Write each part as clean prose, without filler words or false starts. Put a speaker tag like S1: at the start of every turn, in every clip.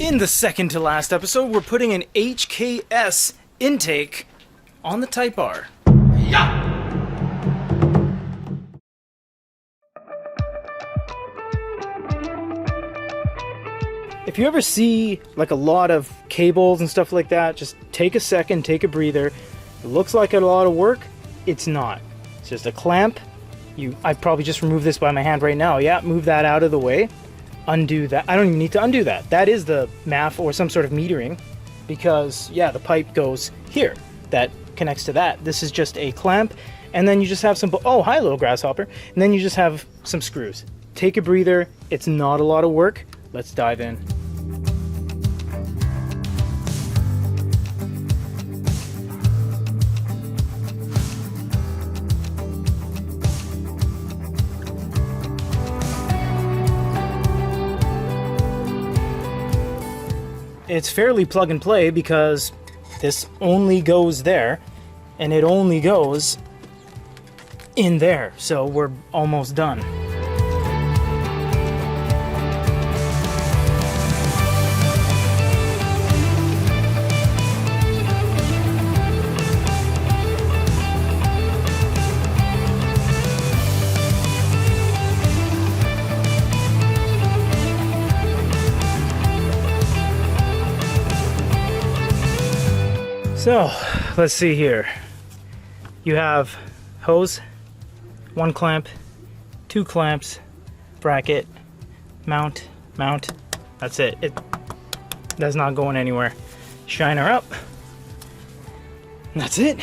S1: In the second to last episode, we're putting an HKS intake on the Type R. Yeah! If you ever see like a lot of cables and stuff like that, just take a second, take a breather. It looks like a lot of work. It's not. It's just a clamp. I probably just removed this by my hand right now. Yeah, move that out of the way. Undo that. I don't even need to undo that. That is the MAF or some sort of metering, because yeah, the pipe goes here. That connects to that. This is just a clamp, and then you just have some, oh hi little grasshopper, and then you just have some screws. Take a breather. It's not a lot of work. Let's dive in. It's fairly plug and play because this only goes there and it only goes in there. So we're almost done. So let's see here. You have hose, one clamp, two clamps, bracket, mount. That's it. That's not going anywhere. Shine her up. And that's it.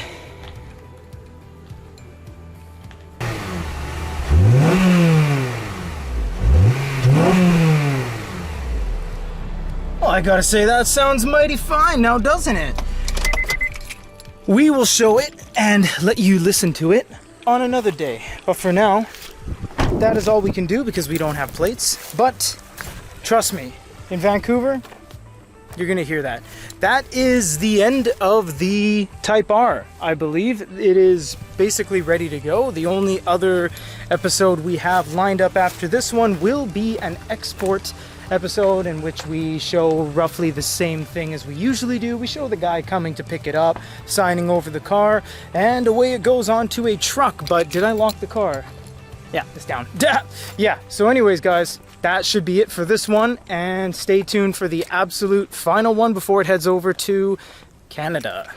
S1: Well, I gotta say that sounds mighty fine now, doesn't it? We will show it and let you listen to it on another day. But for now, that is all we can do because we don't have plates. But trust me, in Vancouver, you're gonna hear that. That is the end of the Type R, I believe. It is basically ready to go. The only other episode we have lined up after this one will be an export episode in which we show roughly the same thing as we usually do. We show the guy coming to pick it up, signing over the car, and away it goes onto a truck. But did I lock the car? Yeah, it's down. Yeah, so anyways guys, that should be it for this one, and stay tuned for the absolute final one before it heads over to Canada.